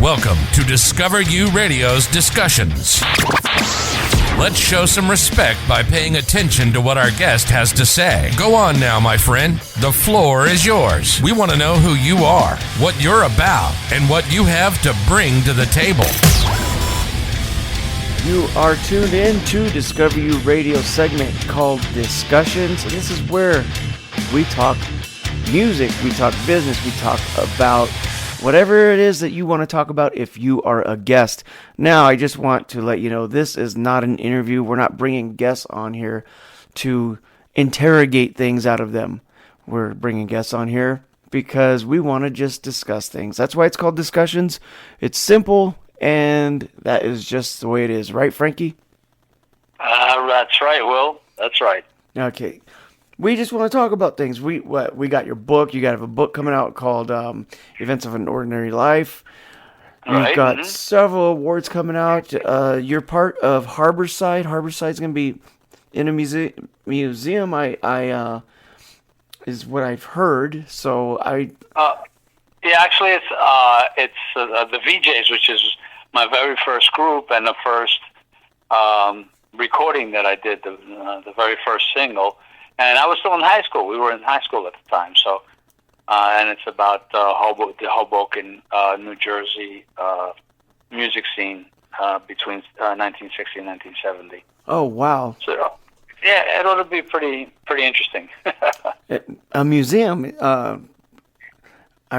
Welcome to Discover You Radio's Discussions. Let's show some respect by paying attention to what our guest has to say. Go on now, my friend. The floor is yours. We want to know who you are, what you're about, and what you have to bring to the table. You are tuned in to Discover You Radio segment called Discussions. This is where we talk music, we talk business, we talk about whatever it is that you want to talk about if you are a guest. Now, I just want to let you know this is not an interview. We're not bringing guests on here to interrogate things out of them. We're bringing guests on here because we want to just discuss things. That's why it's called Discussions. It's simple, and that is just the way it is. Right, Frankie? That's right, Will. That's right. Okay. We just want to talk about things. We got your book. You got a book coming out called Events of an Ordinary Life. You've got several awards coming out. You're part of Harborside. Harborside's going to be in a museum. I is what I've heard. So yeah, actually, it's the VJs, which is my very first group and the first recording that I did, the very first single. And I was still in high school. We were in high school at the time. So, and it's about the Hoboken, New Jersey music scene between 1960 and 1970. Oh, wow. So, yeah, it ought to be pretty interesting. A museum. I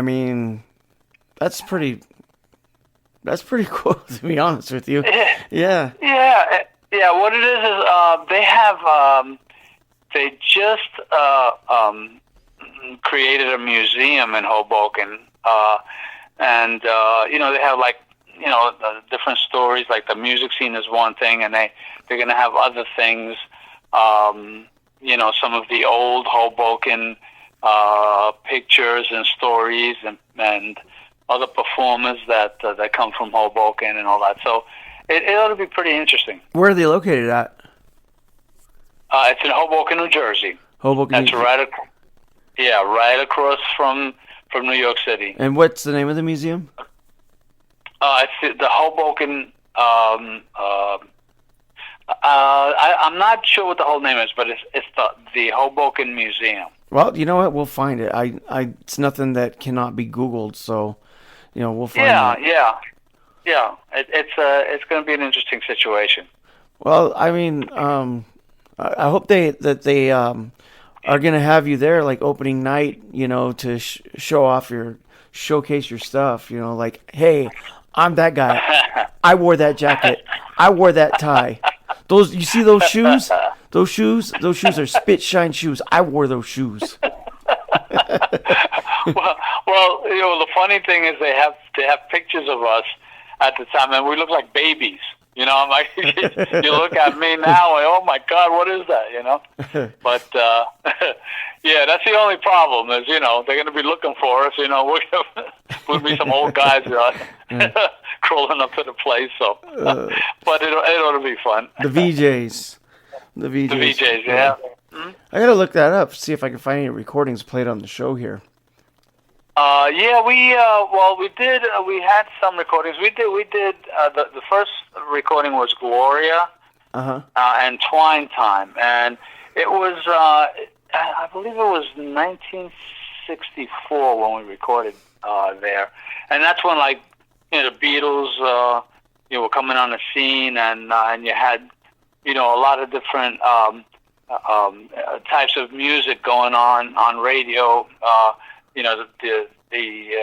mean, that's pretty cool, to be honest with you. Yeah. Yeah. What it is they have. They just created a museum in Hoboken, and they have different stories. Like the music scene is one thing, and they're going to have other things. Some of the old Hoboken pictures and stories, and other performers that come from Hoboken and all that. So it ought to be pretty interesting. Where are they located at? It's in Hoboken, New Jersey. That's right across from New York City. And what's the name of the museum? It's the Hoboken. I'm not sure what the whole name is, but it's the Hoboken Museum. Well, you know what? We'll find it. It's nothing that cannot be Googled, so we'll find it. Yeah. It's going to be an interesting situation. Well, I mean, I hope they are going to have you there, like opening night, to showcase your stuff. Like, hey, I'm that guy. I wore that jacket. I wore that tie. You see those shoes? Those shoes are spit shine shoes. I wore those shoes. well, the funny thing is they have pictures of us at the time, and we look like babies. I'm like, you look at me now, and oh my God, what is that? But yeah, that's the only problem is they're going to be looking for us. We'll be some old guys crawling up to the place. So, but it ought to be fun. The VJs, yeah. Mm-hmm. I gotta look that up. See if I can find any recordings played on the show here. Yeah, we did. We had some recordings. We did. The first recording was Gloria and Twine Time, and it was. I believe it was 1964 when we recorded there, and that's when the Beatles were coming on the scene, and you had a lot of different types of music going on radio. The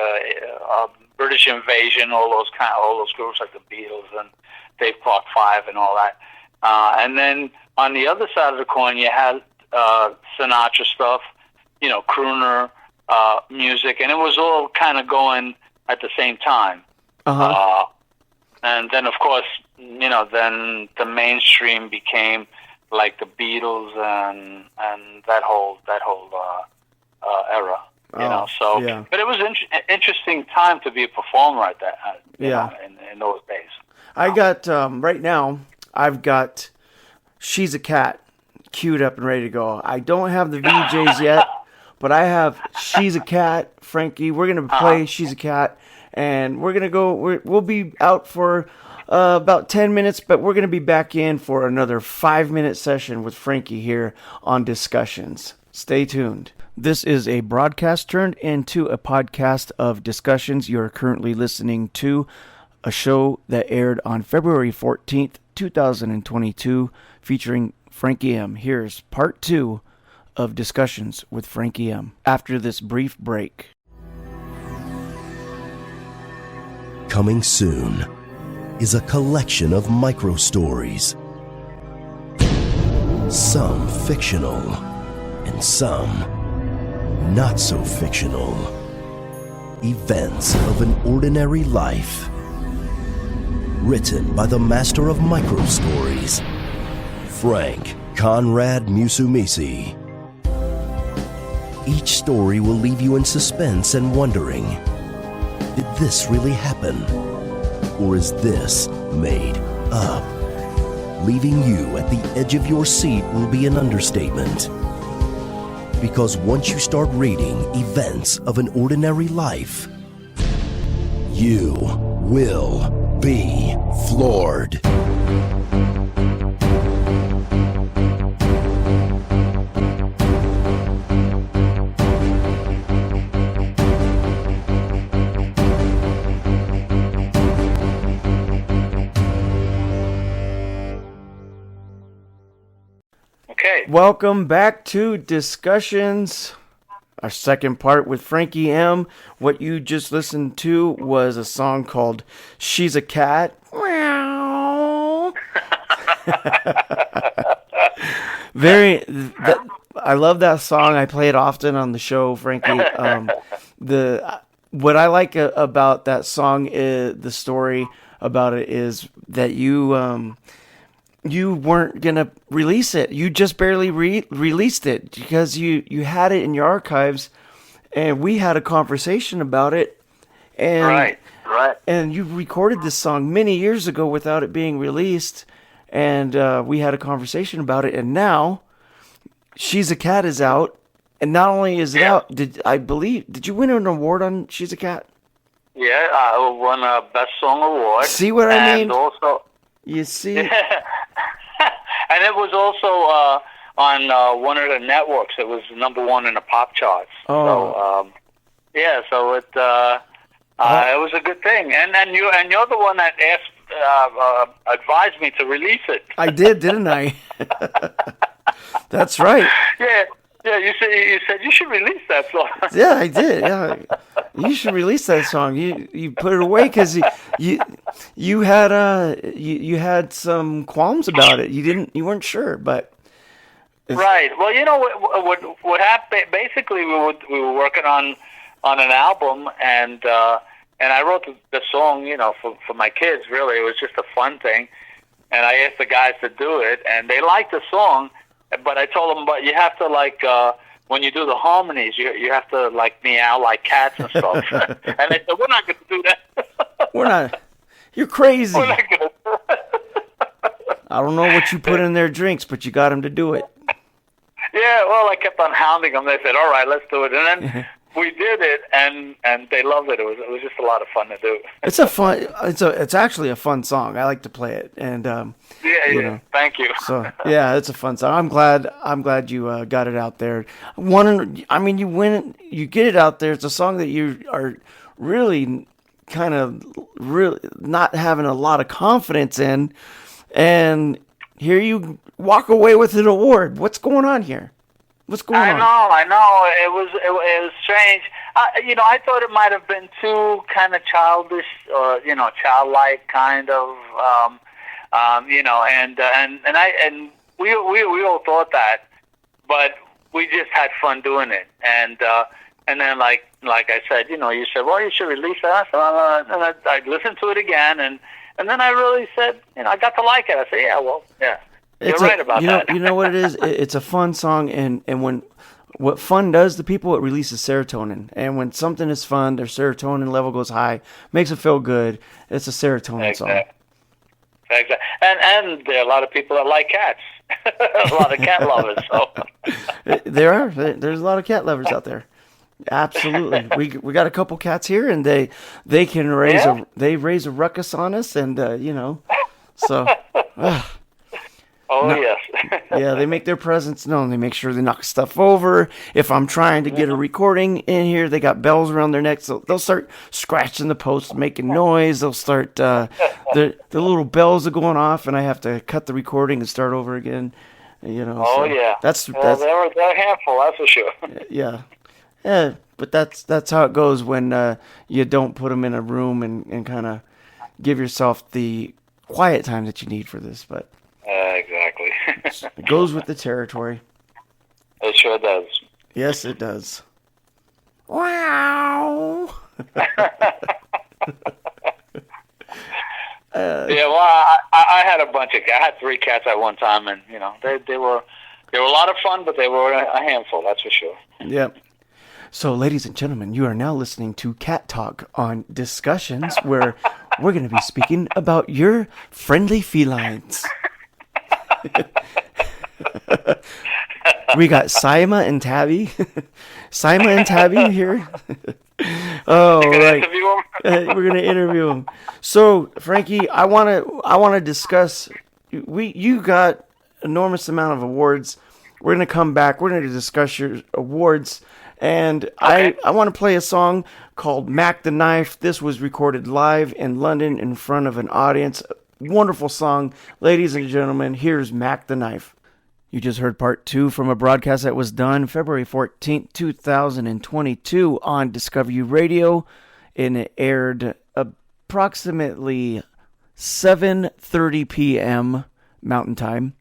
British Invasion, all those groups like the Beatles and Dave Clark 5 and all that. And then on the other side of the coin, you had Sinatra stuff, crooner music, and it was all kind of going at the same time. And then, of course, then the mainstream became like the Beatles and that whole era. Yeah. But it was an interesting time to be a performer at that. In those days. I got right now. I've got "She's a Cat" queued up and ready to go. I don't have the VJs yet, but I have "She's a Cat." Frankie, we're gonna play "She's a Cat," and we'll be out for about 10 minutes, but we're going to be back in for another 5-minute session with Frankie here on Discussions. Stay tuned. This is a broadcast turned into a podcast of Discussions. You are currently listening to a show that aired on February 14th, 2022, featuring Frankie M. Here's part 2 of Discussions with Frankie M. after this brief break. Coming soon is a collection of micro-stories. Some fictional and some not so fictional. Events of an ordinary life. Written by the master of micro-stories, Frank Conrad Musumisi. Each story will leave you in suspense and wondering, did this really happen? Or is this made up? Leaving you at the edge of your seat will be an understatement. Because once you start reading events of an ordinary life, you will be floored. Okay. Welcome back to Discussions, our second part with Frankie M. What you just listened to was a song called She's a Cat. I love that song. I play it often on the show, Frankie. What I like about that song is the story about it is that you weren't gonna release it. You just barely released it because you had it in your archives, and we had a conversation about it. And Right. And you recorded this song many years ago without it being released, and we had a conversation about it. And now, She's a Cat is out, and not only is it out, did you win an award on She's a Cat? Yeah, I won a Best Song Award. See what I mean? And also, You see? and it was also on one of the networks. It was number 1 in the pop charts. Oh. So, so it was a good thing. And you're the one that advised me to release it. I did, didn't I? That's right. Yeah. You said you should release that song. Yeah, I did. Yeah, you should release that song. You put it away because you had some qualms about it. You weren't sure, but right. Well, you know what happened. Basically, we were working on an album, and I wrote the song, for my kids. Really, it was just a fun thing, and I asked the guys to do it, and they liked the song. But I told them, but you have to when you do the harmonies, you have to meow like cats and stuff. And they said, we're not going to do that. We're not. You're crazy. We're not going to. I don't know what you put in their drinks, but you got them to do it. Yeah, well, I kept on hounding them. They said, all right, let's do it. And then we did it, and they loved it. It was just a lot of fun to do. It's actually a fun song. I like to play it, and yeah. Thank you. So yeah, it's a fun song. I'm glad you got it out there. You win. You get it out there. It's a song that you are really not having a lot of confidence in, and here you walk away with an award. What's going on here? What's going on? I know. It was strange. I thought it might have been too kind of childish, or childlike kind of, and we all thought that, but we just had fun doing it, and then like I said, you said, well, you should release that. And I listened to it again, and then I really said, I got to like it. I said, yeah, well, yeah. You're right about that. You know what it is? It's a fun song, and when what fun does to people, it releases serotonin. And when something is fun, their serotonin level goes high, makes them feel good. It's a serotonin song. Exactly. And there are a lot of people that like cats. A lot of cat lovers. So. There's a lot of cat lovers out there. Absolutely. We got a couple cats here, and they can raise a ruckus on us, and so. Yes. Yeah, they make their presence known. They make sure they knock stuff over. If I'm trying to get a recording in here, they got bells around their necks. So they'll start scratching the posts, making noise. They'll start the little bells are going off, and I have to cut the recording and start over again. Yeah. That's they're a handful, that's for sure. Yeah. Yeah, but that's how it goes when you don't put them in a room and kind of give yourself the quiet time that you need for this. But exactly. it goes with the territory. It sure does. Yes, it does. Wow. I had a bunch of cats. I had 3 cats at one time, and they were a lot of fun, but they were a handful, that's for sure. Yep. So, ladies and gentlemen, you are now listening to Cat Talk on Discussions, where we're going to be speaking about your friendly felines. We got Saima and Tabby. Saima and Tabby here. Oh, right. We're gonna interview them. So, Frankie, I wanna discuss. You got enormous amount of awards. We're gonna come back. We're gonna discuss your awards, and okay. I want to play a song called "Mac the Knife." This was recorded live in London in front of an audience. Wonderful song, ladies and gentlemen. Here's "Mac the Knife." You just heard part 2 from a broadcast that was done February 14th, 2022 on Discover You Radio, and it aired approximately 7:30 p.m. Mountain Time.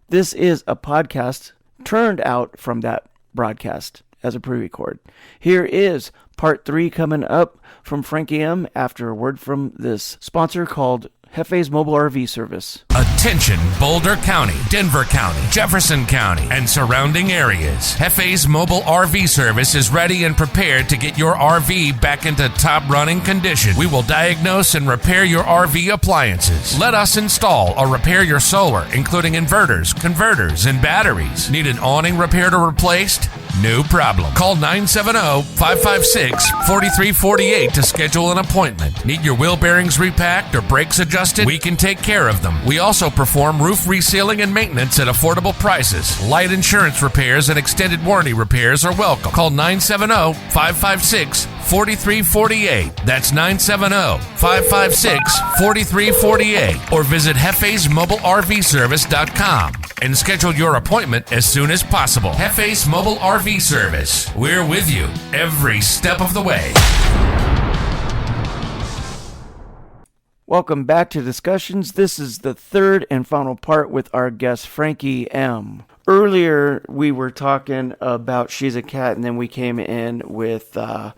This is a podcast turned out from that broadcast as a pre-record. Here is part 3 coming up from Frankie M after a word from this sponsor called Hefe's Mobile RV Service. Attention Boulder County, Denver County, Jefferson County, and surrounding areas. Hefe's Mobile RV Service is ready and prepared to get your RV back into top running condition. We will diagnose and repair your RV appliances. Let us install or repair your solar, including inverters, converters, and batteries. Need an awning repaired or replaced? No problem. Call 970-556-4348 to schedule an appointment. Need your wheel bearings repacked or brakes adjusted? We can take care of them. We also perform roof resealing and maintenance at affordable prices. Light insurance repairs and extended warranty repairs are welcome. Call 970-556-4348. That's 970-556-4348. Or visit Hefe'sMobileRVService.com and schedule your appointment as soon as possible. Hefe's Mobile RV Service. We're with you every step of the way. Welcome back to Discussions. This is the third and final part with our guest, Frankie M. Earlier, we were talking about She's a Cat, and then we came in with, or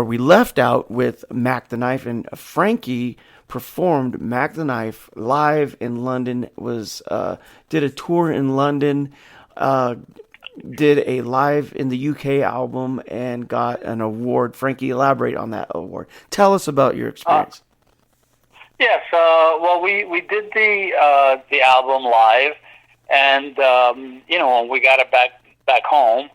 we left out with Mac the Knife, and Frankie performed Mac the Knife live in London, did a tour in London, did a live in the UK album, and got an award. Frankie, elaborate on that award. Tell us about your experience. Yes, well, we did the album live, and when we got it back home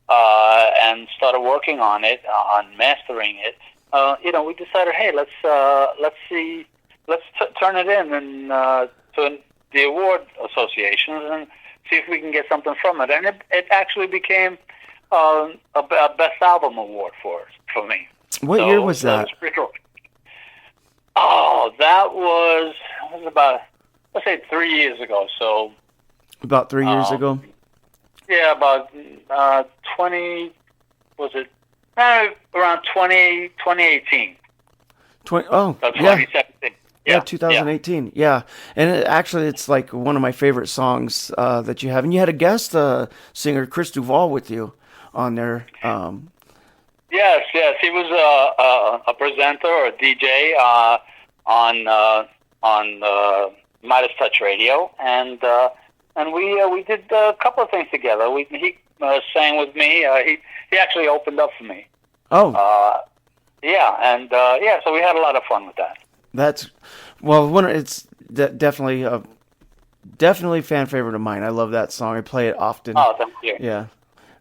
and started working on it, on mastering it, we decided, hey, let's turn it in and to the award associations and see if we can get something from it. And it actually became a best album award for me. What year was that? It was pretty cool. Oh, that was about, let's say, 3 years ago. So about 3 years ago? Yeah, about 20, was it? Around 2018. 2017. Yeah, 2018. Yeah. And it's like one of my favorite songs that you have. And you had a guest singer, Chris Duvall, with you on there. Yes. He was a presenter or a DJ on Midas Touch Radio, and we did a couple of things together. He sang with me. He actually opened up for me. Oh. So we had a lot of fun with that. It's definitely fan favorite of mine. I love that song. I play it often. Oh, thank you. Yeah,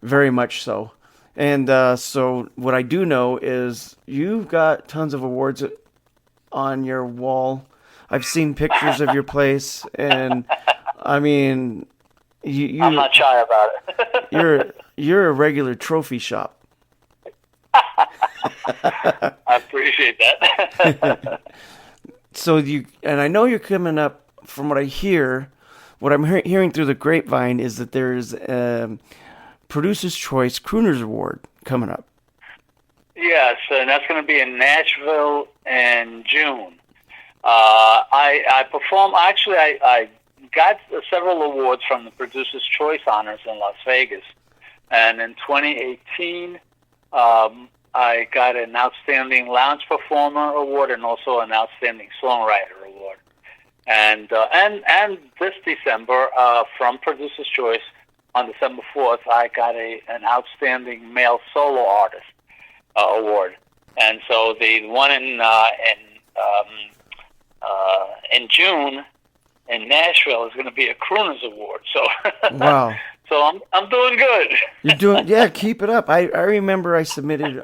very much so. And so what I do know is you've got tons of awards on your wall. I've seen pictures of your place, and I mean, I'm not shy about it. You're a regular trophy shop. I appreciate that. So and I know you're coming up. From what I hear, what I'm hearing through the grapevine is that there's Producer's Choice Crooners Award coming up. Yes, and that's going to be in Nashville in June. I perform. Actually, I got several awards from the Producer's Choice Honors in Las Vegas, and in 2018, I got an Outstanding Lounge Performer Award and also an Outstanding Songwriter Award. And this December, from Producer's Choice, on December 4th, I got an Outstanding Male Solo Artist Award. And so the one in June in Nashville is going to be a Crooners Award. So wow. So I'm doing good. You're doing, yeah. Keep it up. I remember I submitted.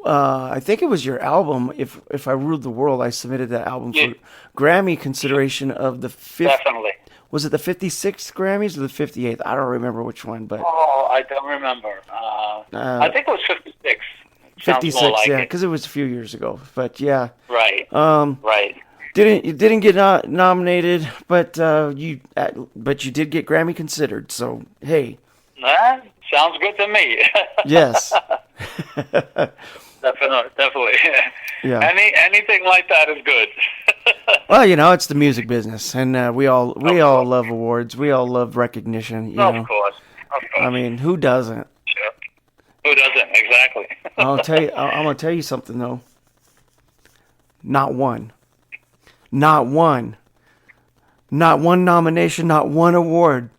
I think it was your album. If I Ruled the World, I submitted that album for Grammy consideration of the Definitely. Was it the 56th Grammys or the 58th? I don't remember which one, but I don't remember. I think it was 56. 56, like yeah, because it was a few years ago. But yeah, right. Right. Didn't get nominated, but you did get Grammy considered. So hey, sounds good to me. Yes. Definitely. Yeah. Anything like that is good. Well, it's the music business, and we all love awards. We all love recognition. You know? Of course. I mean, who doesn't? Sure. Who doesn't? Exactly. I'm gonna tell you something though. Not one nomination, not one award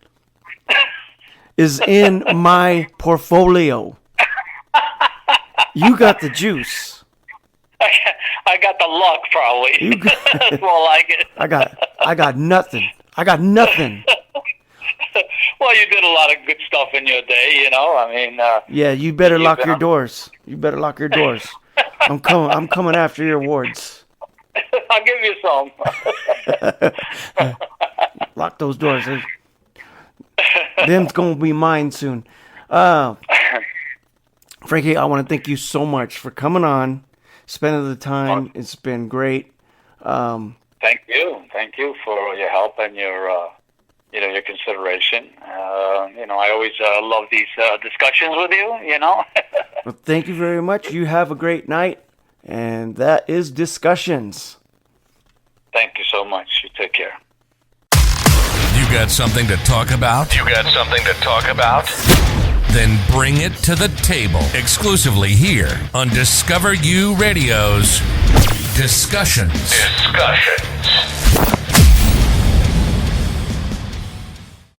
is in my portfolio. You got the juice. I got the luck, probably. That's more like it. I got nothing. Well, you did a lot of good stuff in your day, I mean. Yeah, you better lock your doors. I'm coming after your awards. I'll give you some. Lock those doors. Them's gonna be mine soon. Frankie, I want to thank you so much for coming on, spending the time. It's been great. Thank you for your help and your your consideration. I always love these discussions with you. Well, thank you very much. You have a great night, and that is Discussions. Thank you so much. You take care. You got something to talk about? Then bring it to the table exclusively here on Discover You Radio's Discussions.